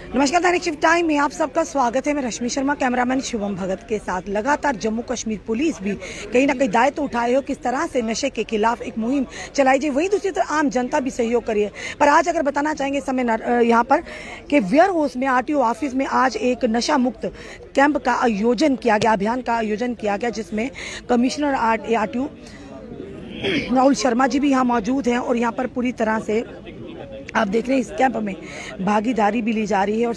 नमस्कार, दैनिक shift time में आप सबका स्वागत है। मैं रश्मि शर्मा, कैमरामैन शुभम भगत के साथ। लगातार जम्मू कश्मीर पुलिस भी कहीं ना कहीं दायित्व उठाए हो किस तरह से नशे के खिलाफ एक मुहिम चलाई जाए, वहीं दूसरी तरफ आम जनता भी सहयोग करिए। पर आज अगर बताना चाहेंगे इस समय यहाँ पर कि वेयर हाउस में आरटीओ ऑफिस में आज एक नशा मुक्त कैंप का आयोजन किया गया, अभियान का आयोजन किया गया, जिसमें कमिश्नर आरटीओ राहुल शर्मा जी भी यहाँ मौजूद हैं और यहाँ पर पूरी तरह से आप देख रहे हैं इस कैंप में भागीदारी भी ली जा रही है और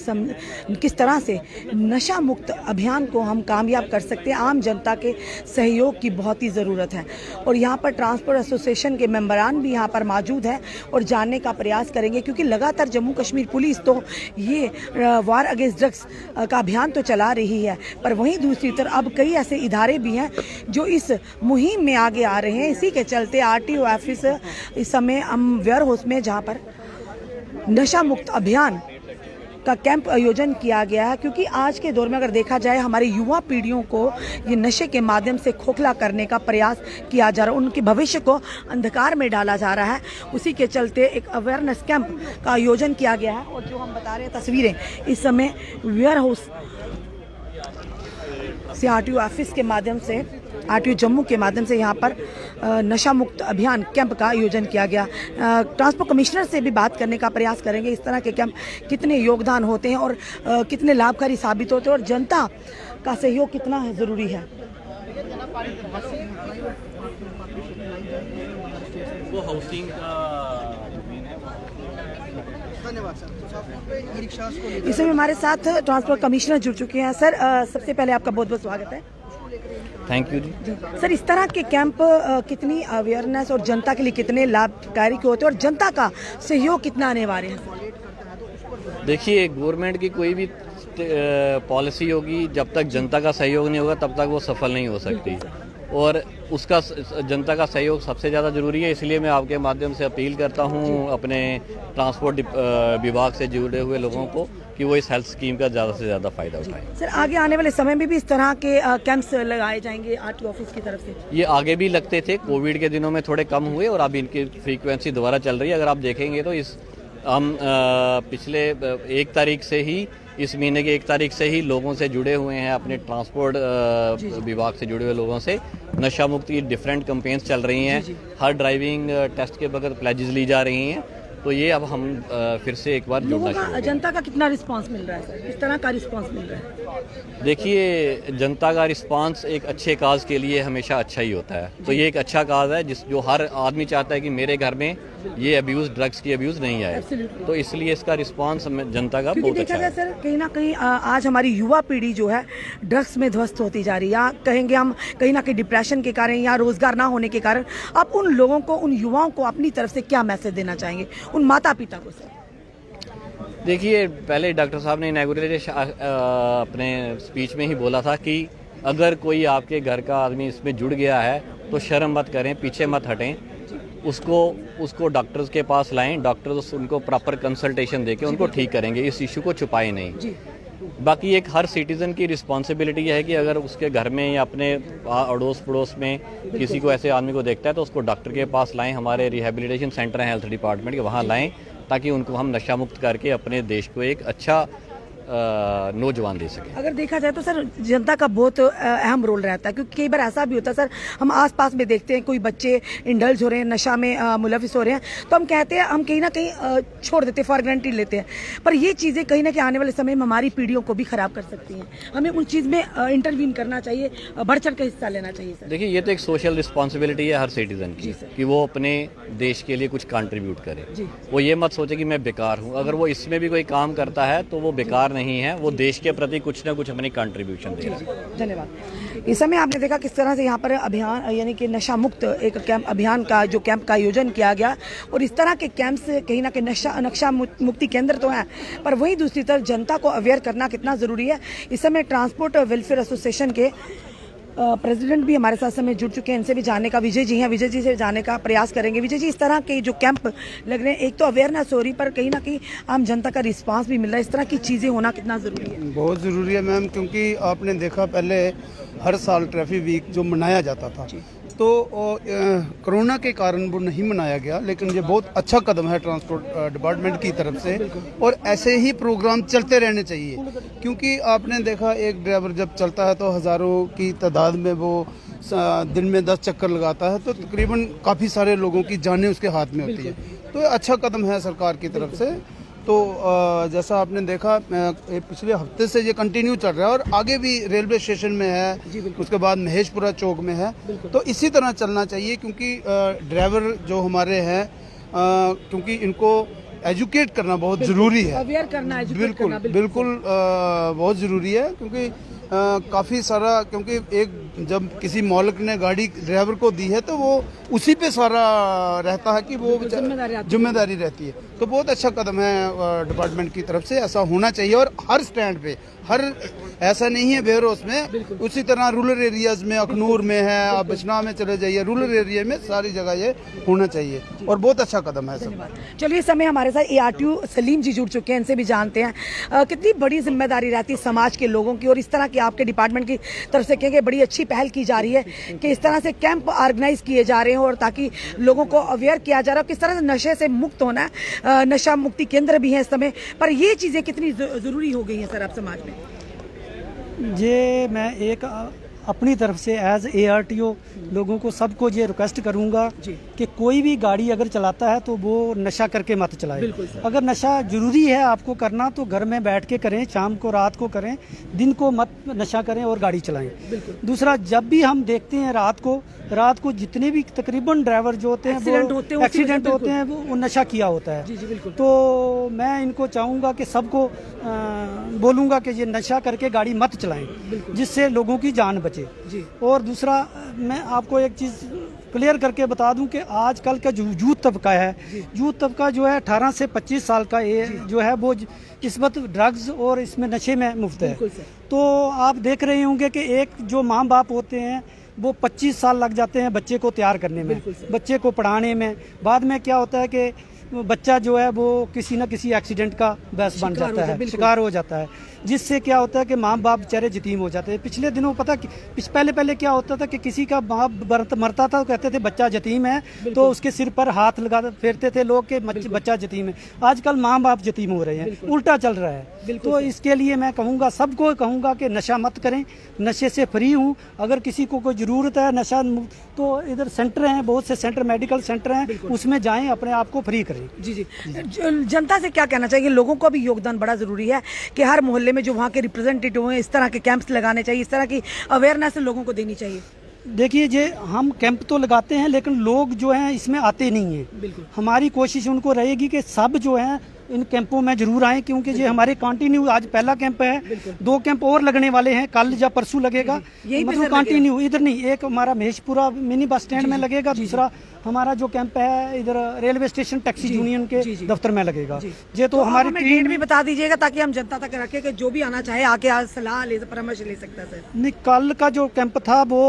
किस तरह से नशा मुक्त अभियान को हम कामयाब कर सकते हैं। आम जनता के सहयोग की बहुत ही ज़रूरत है और यहाँ पर ट्रांसपोर्ट एसोसिएशन के मेंबरान भी यहाँ पर मौजूद हैं और जानने का प्रयास करेंगे, क्योंकि लगातार जम्मू कश्मीर पुलिस तो ये वार अगेंस्ट ड्रग्स का अभियान तो चला रही है, पर वहीं दूसरी तरफ अब कई ऐसे इदारे भी हैं जो इस मुहिम में आगे आ रहे हैं। इसी के चलते आरटीओ ऑफिस इस समय हम वेयर हाउस में जहाँ पर नशा मुक्त अभियान का कैंप आयोजन किया गया है, क्योंकि आज के दौर में अगर देखा जाए हमारी युवा पीढ़ियों को ये नशे के माध्यम से खोखला करने का प्रयास किया जा रहा है, उनके भविष्य को अंधकार में डाला जा रहा है। उसी के चलते एक अवेयरनेस कैंप का आयोजन किया गया है और जो हम बता रहे हैं तस्वीरें इस समय वेयर हाउस से आरटीओ ऑफिस के माध्यम से, आरटीओ जम्मू के माध्यम से यहाँ पर नशा मुक्त अभियान कैंप का आयोजन किया गया। ट्रांसपोर्ट कमिश्नर से भी बात करने का प्रयास करेंगे, इस तरह के कैंप कितने योगदान होते हैं और कितने लाभकारी साबित होते हैं और जनता का सहयोग कितना है ज़रूरी है। वो हाउसिंग इस समय हमारे साथ ट्रांसपोर्ट कमिश्नर जुड़ चुके हैं। सर, सबसे पहले आपका बहुत बहुत स्वागत है। Thank you ji. सर, इस तरह के कैंप कितनी अवेयरनेस और जनता के लिए कितने लाभकारी होते हैं और जनता का सहयोग कितना अनिवार्य है? देखिए, गवर्नमेंट की कोई भी पॉलिसी होगी, जब तक जनता का सहयोग नहीं होगा तब तक वो सफल नहीं हो सकती और उसका जनता का सहयोग सबसे ज़्यादा ज़रूरी है। इसलिए मैं आपके माध्यम से अपील करता हूँ अपने ट्रांसपोर्ट विभाग से जुड़े हुए लोगों को कि वो इस हेल्थ स्कीम का ज़्यादा से ज़्यादा फ़ायदा उठाएं। सर, आगे आने वाले समय में भी इस तरह के कैंप्स लगाए जाएंगे आरटीओ ऑफिस की तरफ से? ये आगे भी लगते थे, कोविड के दिनों में थोड़े कम हुए और अब इनकी फ्रीक्वेंसी दोबारा चल रही है। अगर आप देखेंगे तो हम पिछले 1 तारीख से ही, इस महीने की 1 तारीख से ही लोगों से जुड़े हुए हैं, अपने ट्रांसपोर्ट विभाग से जुड़े हुए लोगों से नशा मुक्त की डिफरेंट कैंपेन्स चल रही हैं। हर ड्राइविंग टेस्ट के बगैर प्लेजेस ली जा रही हैं। तो ये अब हम फिर से एक बार जुड़ना शुरू करें। जनता का कितना रिस्पांस मिल रहा है सर? किस तरह का रिस्पांस मिल रहा है? देखिए, जनता का रिस्पांस एक अच्छे काज के लिए हमेशा अच्छा ही होता है। तो ये एक अच्छा काज है जो हर आदमी चाहता है कि मेरे घर में ये अब्यूज़, ड्रग्स की अब्यूज़ नहीं आए। तो इसलिए इसका रिस्पांस जनता का बहुत अच्छा है। सर, कहीं ना कहीं आज हमारी युवा पीढ़ी जो है ड्रग्स में ध्वस्त होती जा रही है, या कहेंगे हम कहीं ना कहीं डिप्रेशन के कारण या रोजगार ना होने के कारण। आप उन लोगों को, उन युवाओं को अपनी तरफ से क्या मैसेज देना चाहेंगे, उन माता पिता को? सर देखिए, पहले डॉक्टर साहब ने इनॉग्रेशन अपने स्पीच में ही बोला था कि अगर कोई आपके घर का आदमी इसमें जुड़ गया है तो शर्म मत करें, पीछे मत हटें, उसको डॉक्टर्स के पास लाएं। डॉक्टर्स उनको प्रॉपर कंसल्टेशन देके उनको ठीक करेंगे, इस इशू को छुपाएं नहीं। बाकी एक हर सिटीज़न की रिस्पॉन्सिबिलिटी है कि अगर उसके घर में या अपने अड़ोस पड़ोस में किसी को, ऐसे आदमी को देखता है तो उसको डॉक्टर के पास लाएं। हमारे रिहेबिलिटेशन सेंटर हैं हेल्थ डिपार्टमेंट के, वहाँ लाएं ताकि उनको हम नशा मुक्त करके अपने देश को एक अच्छा नौजवान दे सके। अगर देखा जाए तो सर, जनता का बहुत अहम रोल रहता है, क्योंकि कई बार ऐसा भी होता है सर, हम आसपास में देखते हैं कोई बच्चे इंडल्ज हो रहे हैं, नशा में मुलविस हो रहे हैं, तो हम कहते हैं, हम कहीं ना कहीं छोड़ देते हैं, फॉर ग्रांटेड लेते हैं। पर ये चीज़ें कहीं ना कहीं आने वाले समय में हमारी पीढ़ियों को भी खराब कर सकती हैं। हमें उन चीज़ में इंटरवीन करना चाहिए, बढ़ चढ़ कर हिस्सा लेना चाहिए। सर देखिए, ये तो एक सोशल रिस्पॉन्सिबिलिटी है हर सिटीजन की कि वो अपने देश के लिए कुछ कंट्रीब्यूट करे। वो ये मत सोचे कि मैं बेकार हूँ। अगर वो इसमें भी कोई काम करता है तो वो बेकार नहीं है, वो देश के प्रति कुछ ना कुछ अपनी कंट्रीब्यूशन दे रहा है। धन्यवाद। इस समय आपने देखा किस तरह से यहाँ पर अभियान, यानी कि नशा मुक्त एक कैंप अभियान का जो कैंप का आयोजन किया गया, और इस तरह के कैंप से कहीं ना कहीं नशा मुक्ति केंद्र तो है, पर वहीं दूसरी तरफ जनता को अवेयर करना कितना ज़रूरी है। इस समय ट्रांसपोर्ट वेलफेयर एसोसिएशन के प्रेसिडेंट भी हमारे साथ समय जुड़ चुके हैं, इनसे भी जानने का, विजय जी हैं, विजय जी से जानने का प्रयास करेंगे। विजय जी, इस तरह के जो कैंप लग रहे हैं, एक तो अवेयरनेस हो रही, पर कहीं ना कहीं आम जनता का रिस्पांस भी मिल रहा है, इस तरह की चीज़ें होना कितना ज़रूरी है? बहुत ज़रूरी है मैम, क्योंकि आपने देखा पहले हर साल ट्रैफिक वीक जो मनाया जाता था, तो कोरोना के कारण वो नहीं मनाया गया, लेकिन ये बहुत अच्छा कदम है ट्रांसपोर्ट डिपार्टमेंट की तरफ से, और ऐसे ही प्रोग्राम चलते रहने चाहिए। क्योंकि आपने देखा एक ड्राइवर जब चलता है तो हज़ारों की तादाद में वो दिन में 10 चक्कर लगाता है, तो तकरीबन काफ़ी सारे लोगों की जानें उसके हाथ में होती है। तो ये अच्छा कदम है सरकार की तरफ से। तो जैसा आपने देखा पिछले हफ्ते से ये कंटिन्यू चल रहा है, और आगे भी रेलवे स्टेशन में है, उसके बाद महेशपुरा चौक में है। तो इसी तरह चलना चाहिए, क्योंकि ड्राइवर जो हमारे हैं, क्योंकि इनको एजुकेट करना बहुत ज़रूरी है, अवेयर करना, एजुकेट करना बिल्कुल बहुत ज़रूरी है। क्योंकि काफ़ी सारा, क्योंकि एक जब किसी मालिक ने गाड़ी ड्राइवर को दी है तो वो उसी पे सारा रहता है कि वो जिम्मेदारी रहती है। तो बहुत अच्छा कदम है डिपार्टमेंट की तरफ से, ऐसा होना चाहिए। और हर स्टैंड पे, हर ऐसा नहीं है बेरोस में, उसी तरह रूरल एरियाज में, अखनूर में है, आप बिजनौर में चले जाइए, रूरल एरिया में सारी जगह ये होना चाहिए, और बहुत अच्छा कदम है सब। चलिए, इस समय हमारे साथ ARTO सलीम जी जुड़ चुके हैं, इनसे भी जानते हैं कितनी बड़ी जिम्मेदारी रहती है समाज के लोगों की, और इस तरह की आपके डिपार्टमेंट की तरफ से कहेंगे बड़ी अच्छी पहल की जा रही है कि इस तरह से कैंप ऑर्गेनाइज किए जा रहे हैं, और ताकि लोगों को अवेयर किया जा रहा है किस तरह से नशे से मुक्त होना है। नशा मुक्ति केंद्र भी है इस समय, पर ये चीजें कितनी जरूरी हो गई हैं सर आप समाज में? ये मैं एक अपनी तरफ से एज ARTO लोगों को, सबको ये रिक्वेस्ट करूंगा कि कोई भी गाड़ी अगर चलाता है तो वो नशा करके मत चलाए। अगर नशा जरूरी है आपको करना तो घर में बैठ के करें, शाम को रात को करें, दिन को मत नशा करें और गाड़ी चलाएं। दूसरा, जब भी हम देखते हैं रात को जितने भी तकरीबन ड्राइवर जो होते हैं एक्सीडेंट होते हैं वो नशा किया होता है। तो मैं इनको चाहूँगा कि सबको बोलूँगा कि ये नशा करके गाड़ी मत चलाएं, जिससे लोगों की जान बचे। और दूसरा, मैं आपको एक चीज़ क्लियर करके बता दूं कि आजकल का जो यूथ तबका है, यूथ तबका जो है 18 से 25 साल का जो है वो इस वक्त ड्रग्स और इसमें नशे में मुफ्त है। तो आप देख रहे होंगे कि एक जो माँ बाप होते हैं वो 25 साल लग जाते हैं बच्चे को तैयार करने में, बच्चे को पढ़ाने में। बाद में क्या होता है कि बच्चा जो है वो किसी न किसी एक्सीडेंट का बस बन जाता है, शिकार हो जाता है, जिससे क्या होता है कि माँ बाप बेचारे यतीम हो जाते हैं। पिछले दिनों पता पहले क्या होता था कि किसी का बाप मरता था तो कहते थे बच्चा यतीम है, तो उसके सिर पर हाथ लगा फेरते थे लोग कि बच्चा यतीम है। आजकल माँ बाप यतीम हो रहे हैं, उल्टा चल रहा है। तो इसके लिए मैं कहूँगा, सबको कहूँगा कि नशा मत करें, नशे से फ्री हूँ। अगर किसी को कोई ज़रूरत है नशा, तो इधर सेंटर हैं, बहुत से सेंटर, मेडिकल सेंटर हैं, उसमें जाएँ, अपने आप को फ्री करें। जी। जनता से क्या कहना चाहिए? लोगों का भी योगदान बड़ा जरूरी है कि हर मोहल्ले में जो वहाँ के रिप्रेजेंटेटिव हैं, इस तरह के कैंप्स लगाने चाहिए, इस तरह की अवेयरनेस लोगों को देनी चाहिए। देखिए, ये हम कैंप तो लगाते हैं लेकिन लोग जो हैं इसमें आते नहीं हैं। हमारी कोशिश उनको रहेगी कि सब जो हैं इन कैंपों में जरूर आएं, क्योंकि ये हमारे कंटिन्यू, आज पहला कैंप है, 2 कैंप और लगने वाले हैं, कल या परसों लगेगा। मतलब कंटिन्यू, इधर नहीं, एक हमारा महेशपुरा मिनी बस स्टैंड में लगेगा, दूसरा हमारा जो कैंप है इधर रेलवे स्टेशन टैक्सी यूनियन के दफ्तर में लगेगा। ये तो हमारी डेट भी बता दीजिएगा ताकि हम जनता तक रखें कि जो भी आना चाहे आके आज सलाह ले, परामर्श ले सकता है। नहीं, कल का जो कैंप था वो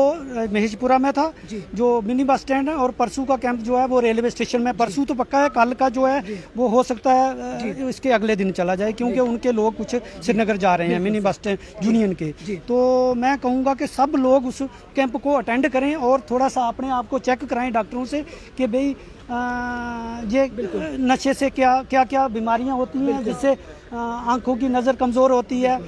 महेशपुरा में था, जो मिनी बस स्टैंड है, और परसों का कैंप जो है वो रेलवे स्टेशन में। परसों तो पक्का है, कल का जो है वो हो सकता है इसके अगले दिन चला जाए, क्योंकि उनके लोग कुछ श्रीनगर जा रहे हैं मिनी बस स्टैंड यूनियन के। तो मैं कहूँगा कि सब लोग उस कैंप को अटेंड करें और थोड़ा सा अपने आप को चेक कराएं डॉक्टरों से कि भाई ये नशे से क्या बीमारियां होती हैं, जिससे आंखों की नज़र कमज़ोर होती है,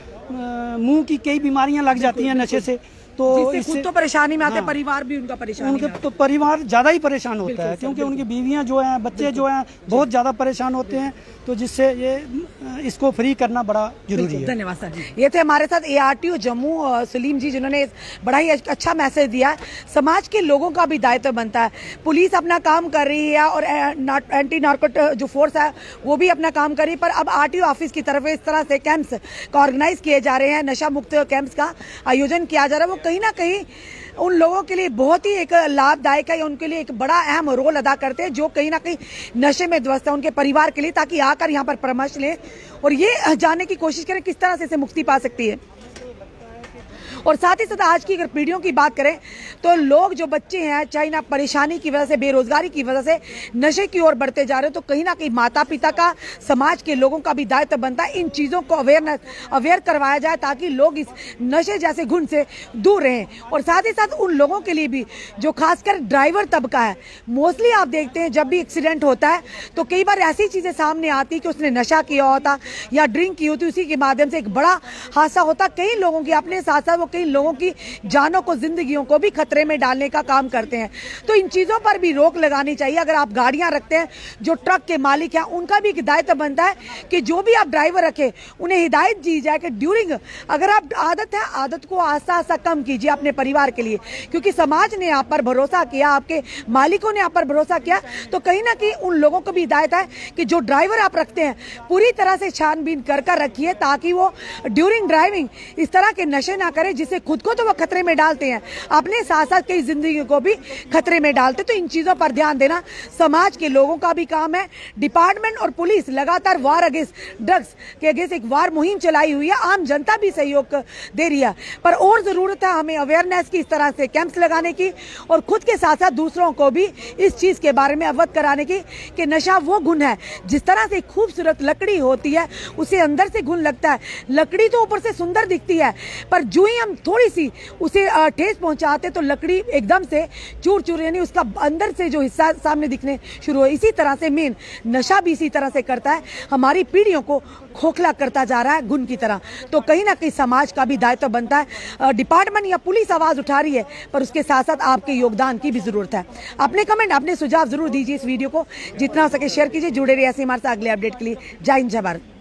मुंह की कई बीमारियां लग जाती हैं नशे से। तो इससे तो परेशानी में आते हैं, परिवार भी उनका परेशान, उनके तो परिवार ज़्यादा ही परेशान होता है, क्योंकि उनकी बीवियां जो हैं, बच्चे जो हैं, बहुत ज़्यादा परेशान होते हैं। तो जिससे ये इसको फ्री करना बड़ा जरूरी है। धन्यवाद सर। ये थे हमारे साथ ARTO जम्मू सलीम जी, जिन्होंने बड़ा ही अच्छा मैसेज दिया है। समाज के लोगों का भी दायित्व बनता है, पुलिस अपना काम कर रही है और एंटी नार्कोट जो फोर्स है वो भी अपना काम कर रही है, पर अब RTO ऑफिस की तरफ इस तरह से कैंप्स का ऑर्गेनाइज किए जा रहे हैं, नशा मुक्त कैंप्स का आयोजन किया जा रहा है। वो कहीं ना कहीं उन लोगों के लिए बहुत ही एक लाभदायक है, उनके लिए एक बड़ा अहम रोल अदा करते हैं जो कहीं ना कहीं नशे में ध्वस्त है, उनके परिवार के लिए, ताकि आकर यहाँ पर परामर्श लें और ये जानने की कोशिश करें किस तरह से इसे मुक्ति पा सकती है। और साथ ही साथ आज की अगर पीढ़ियों की बात करें तो लोग जो बच्चे हैं, चाहे ना परेशानी की वजह से, बेरोजगारी की वजह से नशे की ओर बढ़ते जा रहे हैं, तो कहीं ना कहीं माता पिता का, समाज के लोगों का भी दायित्व बनता है इन चीज़ों को अवेयर करवाया जाए ताकि लोग इस नशे जैसे गुण से दूर रहें। और साथ ही साथ उन लोगों के लिए भी जो खासकर ड्राइवर तबका है, मोस्टली आप देखते हैं जब भी एक्सीडेंट होता है तो कई बार ऐसी चीज़ें सामने आती कि उसने नशा किया होता या ड्रिंक की होती, उसी के माध्यम से एक बड़ा हादसा होता। कई लोगों की, अपने साथ साथ वो कई लोगों की जानों को, जिंदगियों को भी खतरे में डालने का काम करते हैं। तो इन चीज़ों पर भी रोक लगानी चाहिए। अगर आप गाड़ियां रखते हैं, जो ट्रक के मालिक हैं, उनका भी एक दायित्व बनता है कि जो भी आप ड्राइवर रखें उन्हें हिदायत दी जाए कि ड्यूरिंग, अगर आप आदत है, आदत को आस्ता आस्ता कम कीजिए अपने परिवार के लिए, क्योंकि समाज ने आप पर भरोसा किया, आपके मालिकों ने आप पर भरोसा किया, तो कहीं ना कहीं उन लोगों को भी हिदायत है कि जो ड्राइवर आप रखते हैं पूरी तरह से छानबीन कर रखिए ताकि वो ड्यूरिंग ड्राइविंग इस तरह के नशे ना करें जिससे खुद को तो वो खतरे में डालते हैं, अपने साथ साथ कई जिंदगी को भी खतरे में डालते। तो इन चीजों पर ध्यान देना समाज के लोगों का भी काम है। डिपार्टमेंट और पुलिस लगातार वार अगेंस्ट ड्रग्स के अगेंस्ट एक वार मुहिम चलाई हुई है, आम जनता भी सहयोग दे रही है, पर और जरूरत है हमें अवेयरनेस की, इस तरह से कैंप्स लगाने की और खुद के साथ साथ दूसरों को भी इस चीज के बारे में अवगत कराने की कि नशा वो गुण है, जिस तरह से खूबसूरत लकड़ी होती है उसे अंदर से घुन लगता है। लकड़ी तो ऊपर से सुंदर दिखती है, पर जो ही हम थोड़ी सी उसे ठेस पहुंचाते तो लकड़ी एकदम से चूर चूर, यानी उसका अंदर से जो हिस्सा सामने दिखने शुरू हो। इसी तरह से मेन नशा भी इसी तरह से करता है, हमारी पीढ़ियों को खोखला करता जा रहा है गुण की तरह। तो कहीं ना कहीं समाज का भी दायित्व बनता है। डिपार्टमेंट या पुलिस आवाज उठा रही है, पर उसके साथ साथ आपके योगदान की भी जरूरत है। अपने कमेंट, अपने सुझाव जरूर दीजिए, इस वीडियो को जितना हो सके शेयर कीजिए। जुड़े रहिए ऐसे हमारे साथ अगले अपडेट के लिए। जय हिंद, जय भारत।